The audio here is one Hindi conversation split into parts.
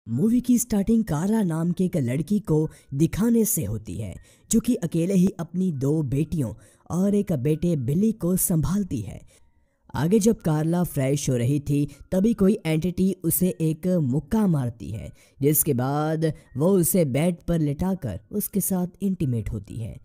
मूवी की स्टार्टिंग कार्ला नाम के एक लड़की को दिखाने से होती है, जो कि अकेले ही अपनी दो बेटियों और एक बेटे बिली को संभालती है। आगे जब कार्ला फ्रेश हो रही थी तभी कोई एंटिटी उसे एक मुक्का मारती है, जिसके बाद वो उसे बेड पर लिटाकर उसके साथ इंटीमेट होती है।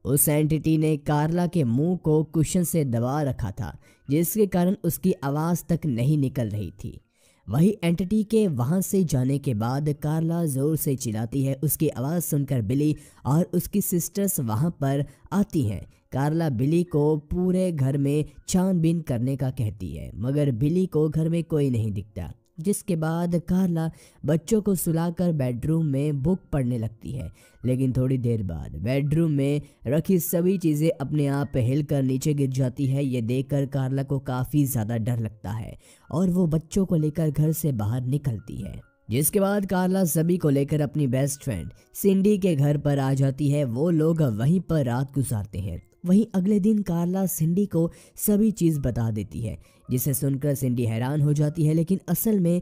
उस एंटिटी ने कार्ला के मुंह को कुशन से दबा रखा था, जिसके कारण उसकी आवाज़ तक नहीं निकल रही थी। वही एंटिटी के वहां से जाने के बाद कार्ला जोर से चिल्लाती है। उसकी आवाज़ सुनकर बिली और उसकी सिस्टर्स वहां पर आती हैं। कार्ला बिली को पूरे घर में छानबीन करने का कहती है, मगर बिली को घर में कोई नहीं दिखता। जिसके बाद कार्ला बच्चों को सुलाकर बेडरूम में बुक पढ़ने लगती है, लेकिन थोड़ी देर बाद बेडरूम में रखी सभी चीज़ें अपने आप हिलकर नीचे गिर जाती है। ये देखकर कार्ला को काफ़ी ज़्यादा डर लगता है और वो बच्चों को लेकर घर से बाहर निकलती है। जिसके बाद कार्ला सभी को लेकर अपनी बेस्ट फ्रेंड सिंडी के घर पर आ जाती है। वो लोग वहीं पर रात गुजारते हैं। वहीं अगले दिन कार्ला सिंडी को सभी चीज़ बता देती है, जिसे सुनकर सिंडी हैरान हो जाती है, लेकिन असल में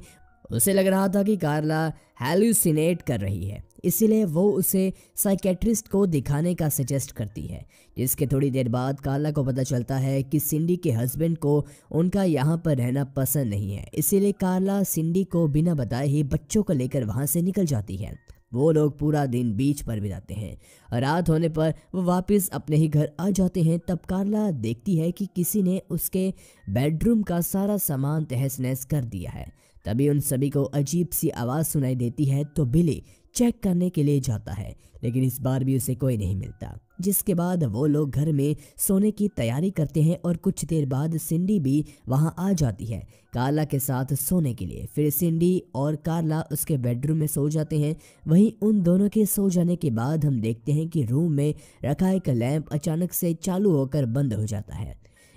उसे लग रहा था कि कार्ला हैलुसिनेट कर रही है, इसीलिए वो उसे साइकेट्रिस्ट को दिखाने का सजेस्ट करती है। जिसके थोड़ी देर बाद कार्ला को पता चलता है कि सिंडी के हस्बैंड को उनका यहाँ पर रहना पसंद नहीं है, इसीलिए कार्ला सिंडी को बिना बताए ही बच्चों को लेकर वहाँ से निकल जाती है। वो लोग पूरा दिन बीच पर बिताते हैं और रात होने पर वो वापस अपने ही घर आ जाते हैं। तब कार्ला देखती है कि किसी ने उसके बेडरूम का सारा सामान तहस नहस कर दिया है। तभी उन सभी को अजीब सी आवाज़ सुनाई देती है, तो बिली चेक करने के लिए जाता है, लेकिन इस बार भी उसे कोई नहीं मिलता। जिसके बाद वो लोग घर में सोने की तैयारी करते हैं और कुछ देर बाद सिंडी भी वहां आ जाती है कार्ला के साथ सोने के लिए। फिर सिंडी और कार्ला उसके बेडरूम में सो जाते हैं। वहीं उन दोनों के सो जाने के बाद हम देखते हैं कि रूम में रखा एक लैंप अचानक से चालू होकर बंद हो जाता है,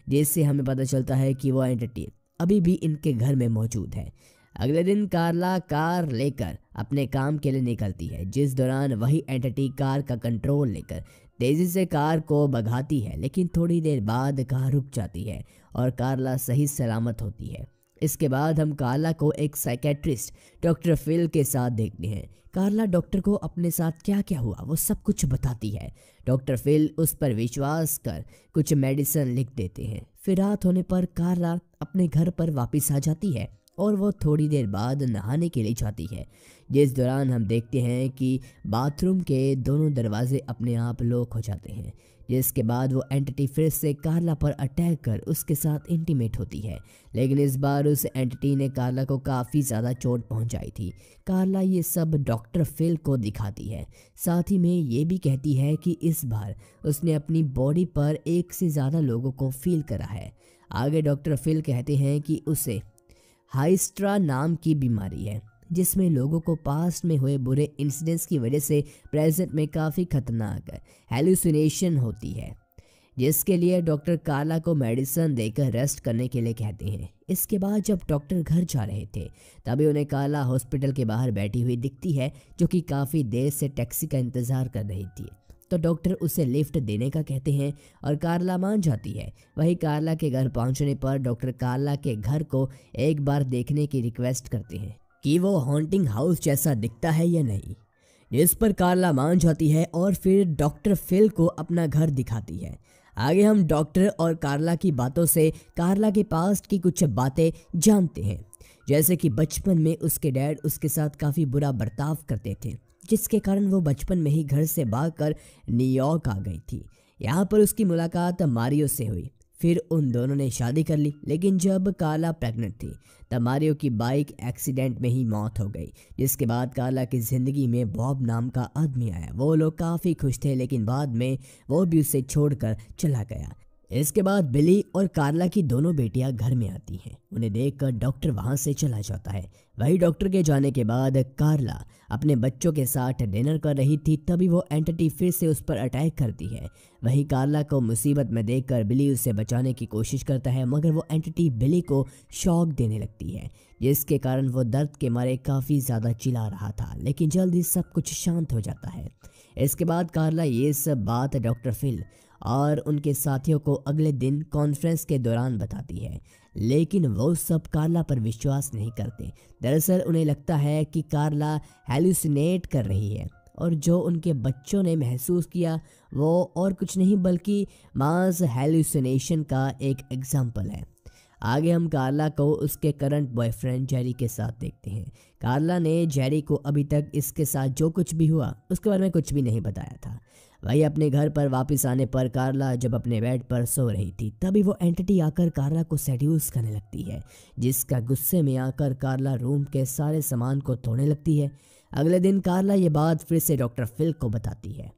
जिससे हमें पता चलता है कि वो एंटिटी अभी भी इनके घर में मौजूद है। अगले दिन कार्ला कार लेकर अपने काम के लिए निकलती है, जिस दौरान वही एंटिटी कार का कंट्रोल लेकर तेजी से कार को भगाती है, लेकिन थोड़ी देर बाद कार रुक जाती है और कार्ला सही सलामत होती है। इसके बाद हम कार्ला को एक साइकेट्रिस्ट डॉक्टर फिल के साथ देखते हैं। कार्ला डॉक्टर को अपने साथ क्या क्या हुआ वो सब कुछ बताती है। डॉक्टर फिल उस पर विश्वास कर कुछ मेडिसिन लिख देते हैं। फिर रात होने पर कार्ला अपने घर पर वापस आ जाती है और वो थोड़ी देर बाद नहाने के लिए जाती है, जिस दौरान हम देखते हैं कि बाथरूम के दोनों दरवाजे अपने आप लॉक हो जाते हैं। जिसके बाद वो एंटिटी फिर से कार्ला पर अटैक कर उसके साथ इंटीमेट होती है, लेकिन इस बार उस एंटिटी ने कार्ला को काफ़ी ज़्यादा चोट पहुंचाई थी। कार्ला ये सब डॉक्टर फिल को दिखाती है, साथ ही में ये भी कहती है कि इस बार उसने अपनी बॉडी पर एक से ज़्यादा लोगों को फील करा है। आगे डॉक्टर फिल कहते हैं कि उसे हाइस्ट्रा नाम की बीमारी है, जिसमें लोगों को पास्ट में हुए बुरे इंसिडेंट्स की वजह से प्रेजेंट में काफ़ी खतरनाक हेलुसिनेशन होती है, जिसके लिए डॉक्टर कार्ला को मेडिसिन देकर रेस्ट करने के लिए कहते हैं। इसके बाद जब डॉक्टर घर जा रहे थे तभी उन्हें कार्ला हॉस्पिटल के बाहर बैठी हुई दिखती है, जो कि काफ़ी देर से टैक्सी का इंतज़ार कर रही थी। तो डॉक्टर उसे लिफ्ट देने का कहते हैं और कार्ला मान जाती है। वहीं कार्ला के घर पहुंचने पर डॉक्टर कार्ला के घर को एक बार देखने की रिक्वेस्ट करते हैं कि वो हॉन्टिंग हाउस जैसा दिखता है या नहीं, जिस पर कार्ला मान जाती है और फिर डॉक्टर फिल को अपना घर दिखाती है। आगे हम डॉक्टर और कार्ला की बातों से कार्ला के पास्ट की कुछ बातें जानते हैं, जैसे कि बचपन में उसके डैड उसके साथ काफ़ी बुरा बर्ताव करते थे, जिसके कारण वो बचपन में ही घर से भागकर न्यूयॉर्क आ गई थी। यहाँ पर उसकी मुलाकात मारियो से हुई। फिर उन दोनों ने शादी कर ली, लेकिन जब कार्ला प्रेग्नेंट थी तब मारियो की बाइक एक्सीडेंट में ही मौत हो गई। जिसके बाद कार्ला की ज़िंदगी में बॉब नाम का आदमी आया। वो लोग काफ़ी खुश थे, लेकिन बाद में वो भी उसे छोड़कर चला गया। इसके बाद बिली और कार्ला की दोनों बेटियां घर में आती हैं। उन्हें देखकर डॉक्टर वहां से चला जाता है। वही डॉक्टर के जाने के बाद कार्ला अपने बच्चों के साथ डिनर कर रही थी, तभी वो एंटिटी फिर से उस पर अटैक करती है। वहीं कार्ला को मुसीबत में देखकर बिली उसे बचाने की कोशिश करता है, मगर वो एंटिटी बिली को शॉक देने लगती है, जिसके कारण वो दर्द के मारे काफ़ी ज़्यादा चिल्ला रहा था। लेकिन जल्दी सब कुछ शांत हो जाता है। इसके बाद कार्ला ये सब बात डॉक्टर फिल और उनके साथियों को अगले दिन कॉन्फ्रेंस के दौरान बताती है, लेकिन वो सब कार्ला पर विश्वास नहीं करते। दरअसल उन्हें लगता है कि कार्ला हैलुसिनेट कर रही है और जो उनके बच्चों ने महसूस किया वो और कुछ नहीं बल्कि मास हैलुसिनेशन का एक एग्जाम्पल है। आगे हम कार्ला को उसके करंट बॉयफ्रेंड जेरी के साथ देखते हैं। कार्ला ने जेरी को अभी तक इसके साथ जो कुछ भी हुआ उसके बारे में कुछ भी नहीं बताया था। वही अपने घर पर वापस आने पर कार्ला जब अपने बेड पर सो रही थी तभी वो एंटिटी आकर कार्ला को सेड्यूस करने लगती है, जिसका गुस्से में आकर कार्ला रूम के सारे सामान को तोड़ने लगती है। अगले दिन कार्ला ये बात फिर से डॉक्टर फिल को बताती है।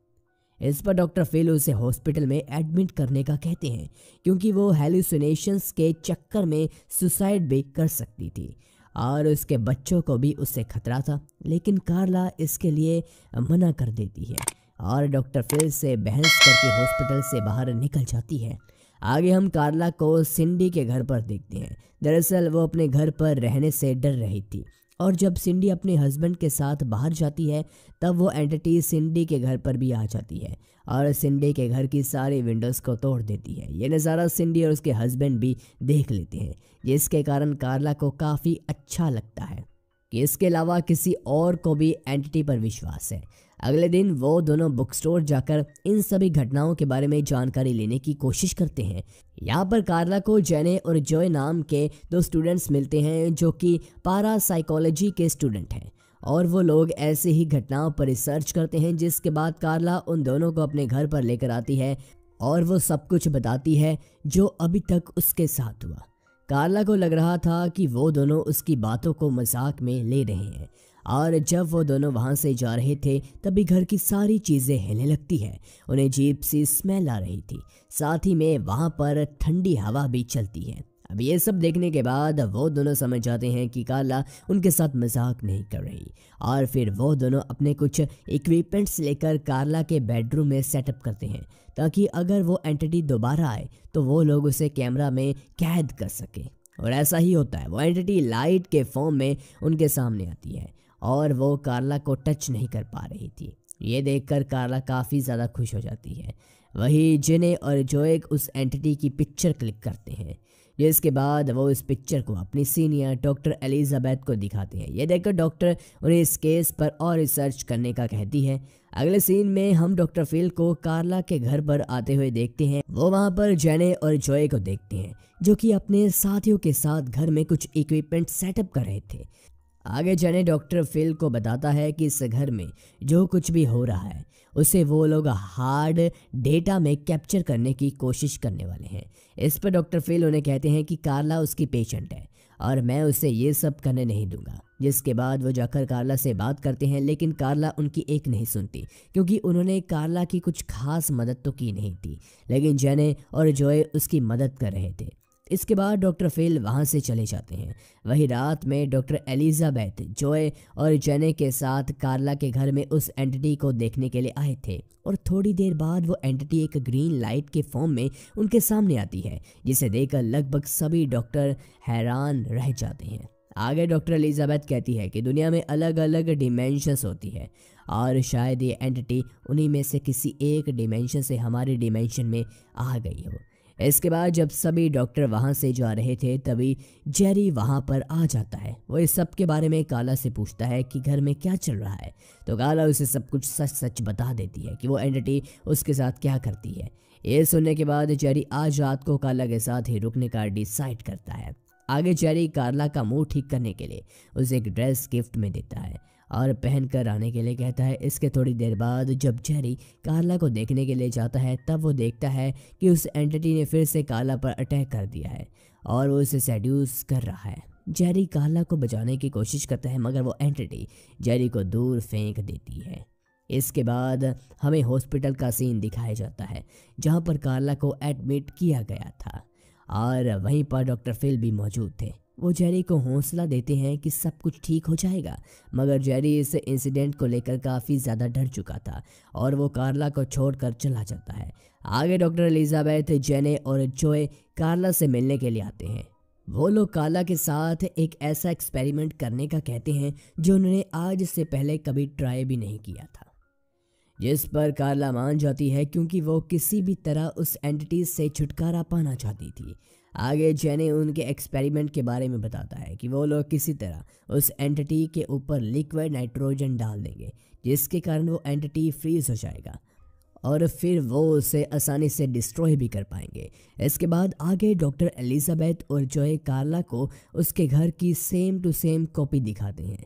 इस पर डॉक्टर फिल उसे हॉस्पिटल में एडमिट करने का कहते हैं क्योंकि वो हेलुसिनेशंस के चक्कर में सुसाइड भी कर सकती थी और उसके बच्चों को भी उससे खतरा था। लेकिन कार्ला इसके लिए मना कर देती है और डॉक्टर फिल से बहस करके हॉस्पिटल से बाहर निकल जाती है। आगे हम कार्ला को सिंडी के घर पर देखते हैं। दरअसल वो अपने घर पर रहने से डर रही थी और जब सिंडी अपने हस्बैंड के साथ बाहर जाती है तब वो एंटिटी सिंडी के घर पर भी आ जाती है और सिंडी के घर की सारी विंडोज़ को तोड़ देती है। ये नज़ारा सिंडी और उसके हस्बैंड भी देख लेते हैं, जिसके कारण कार्ला को काफ़ी अच्छा लगता है कि इसके अलावा किसी और को भी एंटिटी पर विश्वास है। अगले दिन वो दोनों बुक स्टोर जाकर इन सभी घटनाओं के बारे में जानकारी लेने की कोशिश करते हैं। यहाँ पर कार्ला को जेने और जॉय नाम के दो स्टूडेंट्स मिलते हैं जो कि पारासाइकोलॉजी के स्टूडेंट हैं और वो लोग ऐसे ही घटनाओं पर रिसर्च करते हैं। जिसके बाद कार्ला उन दोनों को अपने घर पर लेकर आती है और वो सब कुछ बताती है जो अभी तक उसके साथ हुआ। कार्ला को लग रहा था कि वो दोनों उसकी बातों को मजाक में ले रहे हैं और जब वो दोनों वहाँ से जा रहे थे तभी घर की सारी चीज़ें हिलने लगती है। उन्हें अजीब सी स्मेल आ रही थी, साथ ही में वहाँ पर ठंडी हवा भी चलती है। अब ये सब देखने के बाद वो दोनों समझ जाते हैं कि कार्ला उनके साथ मजाक नहीं कर रही और फिर वो दोनों अपने कुछ इक्विपमेंट्स लेकर कार्ला के बेडरूम में सेटअप करते हैं ताकि अगर वो एंटिटी दोबारा आए तो वो लोग उसे कैमरा में कैद कर सके। और ऐसा ही होता है, वो एंटिटी लाइट के फॉर्म में उनके सामने आती है और वो कार्ला को टच नहीं कर पा रही थी। ये देखकर कार्ला काफ़ी ज़्यादा खुश हो जाती है। वही जेने और जोएक उस एंटिटी की पिक्चर क्लिक करते हैं, जिसके बाद वो इस पिक्चर को अपनी सीनियर डॉक्टर एलिजाबेथ को दिखाते हैं। ये देखकर डॉक्टर उन्हें इस केस पर और रिसर्च करने का कहती है। अगले सीन में हम डॉक्टर फिल को कार्ला के घर पर आते हुए देखते हैं। वो वहाँ पर जेने और जोए को देखते हैं जो कि अपने साथियों के साथ घर में कुछ इक्विपमेंट सेटअप कर रहे थे। आगे जेने डॉक्टर फिल को बताता है कि इस घर में जो कुछ भी हो रहा है उसे वो लोग हार्ड डेटा में कैप्चर करने की कोशिश करने वाले हैं। इस पर डॉक्टर फिल उन्हें कहते हैं कि कार्ला उसकी पेशेंट है और मैं उसे ये सब करने नहीं दूंगा। जिसके बाद वो जाकर कार्ला से बात करते हैं, लेकिन कार्ला उनकी एक नहीं सुनती क्योंकि उन्होंने कार्ला की कुछ खास मदद तो की नहीं थी, लेकिन जेने और जोए उसकी मदद कर रहे थे। इसके बाद डॉक्टर फिल वहाँ से चले जाते हैं। वही रात में डॉक्टर एलिजाबेथ जोए और जेने के साथ कार्ला के घर में उस एंटिटी को देखने के लिए आए थे और थोड़ी देर बाद वो एंटिटी एक ग्रीन लाइट के फॉर्म में उनके सामने आती है, जिसे देखकर लगभग सभी डॉक्टर हैरान रह जाते हैं। आगे डॉक्टर एलिजाबेथ कहती है कि दुनिया में अलग अलग डिमेंशंस होती है और शायद ये एंटिटी उन्हीं में से किसी एक डिमेंशन से हमारे डिमेंशन में आ गई हो। इसके बाद जब सभी डॉक्टर वहाँ से जा रहे थे तभी जेरी वहाँ पर आ जाता है। वो इस सब के बारे में कार्ला से पूछता है कि घर में क्या चल रहा है, तो कार्ला उसे सब कुछ सच सच बता देती है कि वो एंटिटी उसके साथ क्या करती है। ये सुनने के बाद जेरी आज रात को कार्ला के साथ ही रुकने का डिसाइड करता है। आगे जेरी कार्ला का मूड ठीक करने के लिए उसे एक ड्रेस गिफ्ट में देता है और पहन कर आने के लिए कहता है। इसके थोड़ी देर बाद जब जेरी कार्ला को देखने के लिए जाता है तब वो देखता है कि उस एंटिटी ने फिर से कार्ला पर अटैक कर दिया है और वो उसे सेड्यूस कर रहा है। जेरी कार्ला को बचाने की कोशिश करता है मगर वो एंटिटी जेरी को दूर फेंक देती है। इसके बाद हमें हॉस्पिटल का सीन दिखाया जाता है जहाँ पर कार्ला को एडमिट किया गया था और वहीं पर डॉक्टर फिल भी मौजूद थे। वो जेरी को हौसला देते हैं कि सब कुछ ठीक हो जाएगा, मगर जेरी इस इंसिडेंट को लेकर काफ़ी ज़्यादा डर चुका था और वो कार्ला को छोड़कर चला जाता है। आगे डॉक्टर एलिजाबेथ, जेने और जोए कार्ला से मिलने के लिए आते हैं। वो लोग कार्ला के साथ एक ऐसा एक्सपेरिमेंट करने का कहते हैं जो उन्होंने आज से पहले कभी ट्राई भी नहीं किया था, जिस पर कार्ला मान जाती है क्योंकि वो किसी भी तरह उस एंटिटी से छुटकारा पाना चाहती थी। आगे जेने उनके एक्सपेरिमेंट के बारे में बताता है कि वो लोग किसी तरह उस एंटिटी के ऊपर लिक्विड नाइट्रोजन डाल देंगे, जिसके कारण वो एंटिटी फ्रीज हो जाएगा और फिर वो उसे आसानी से डिस्ट्रॉय भी कर पाएंगे। इसके बाद आगे डॉक्टर एलिजाबेथ और जॉय कार्ला को उसके घर की सेम टू सेम कॉपी दिखाते हैं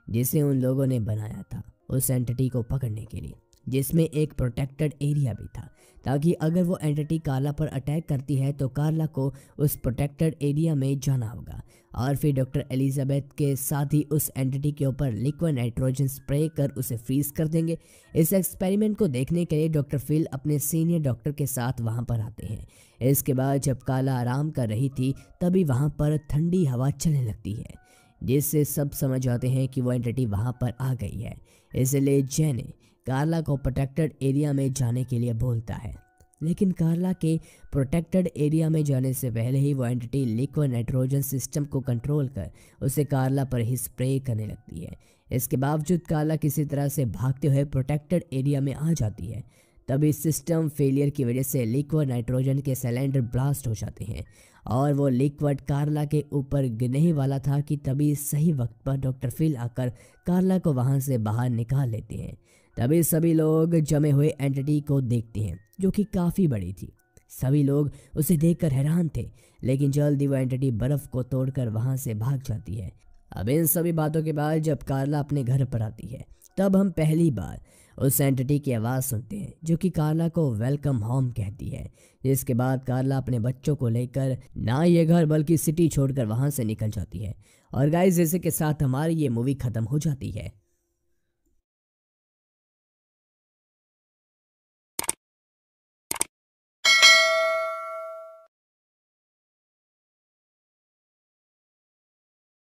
जिसे उन लोगों ने बनाया था उस एंटिटी को पकड़ने के लिए, जिसमें एक प्रोटेक्टेड एरिया भी था, ताकि अगर वो एंटिटी कार्ला पर अटैक करती है तो कार्ला को उस प्रोटेक्टेड एरिया में जाना होगा और फिर डॉक्टर एलिजाबेथ के साथ ही उस एंटिटी के ऊपर लिक्विड नाइट्रोजन स्प्रे कर उसे फ्रीज कर देंगे। इस एक्सपेरिमेंट को देखने के लिए डॉक्टर फिल अपने सीनियर डॉक्टर के साथ वहां पर आते हैं। इसके बाद जब कार्ला आराम कर रही थी तभी वहां पर ठंडी हवा चलने लगती है, जिससे सब समझ आते हैं कि वो एंटिटी वहां पर आ गई है। इसलिए जेने कार्ला को प्रोटेक्टेड एरिया में जाने के लिए बोलता है, लेकिन कार्ला के प्रोटेक्टेड एरिया में जाने से पहले ही वो एंटिटी लिक्विड नाइट्रोजन सिस्टम को कंट्रोल कर उसे कार्ला पर ही स्प्रे करने लगती है। इसके बावजूद कार्ला किसी तरह से भागते हुए प्रोटेक्टेड एरिया में आ जाती है। तभी सिस्टम फेलियर की वजह से लिक्विड नाइट्रोजन के सिलेंडर ब्लास्ट हो जाते हैं और वो लिक्विड कार्ला के ऊपर गिरने ही वाला था कि तभी सही वक्त पर डॉक्टर फिल आकर कार्ला को वहां से बाहर निकाल लेते हैं। तभी सभी लोग जमे हुए एंटिटी को देखते हैं जो कि काफ़ी बड़ी थी। सभी लोग उसे देखकर हैरान थे, लेकिन जल्दी वो एंटिटी बर्फ को तोड़कर वहां से भाग जाती है। अब इन सभी बातों के बाद जब कार्ला अपने घर पर आती है तब हम पहली बार उस एंटिटी की आवाज़ सुनते हैं जो कि कार्ला को वेलकम होम कहती है। जिसके बाद कार्ला अपने बच्चों को लेकर ना ये घर बल्कि सिटी छोड़कर वहां से निकल जाती है। और गाइस, इसी के साथ हमारी ये मूवी ख़त्म हो जाती है।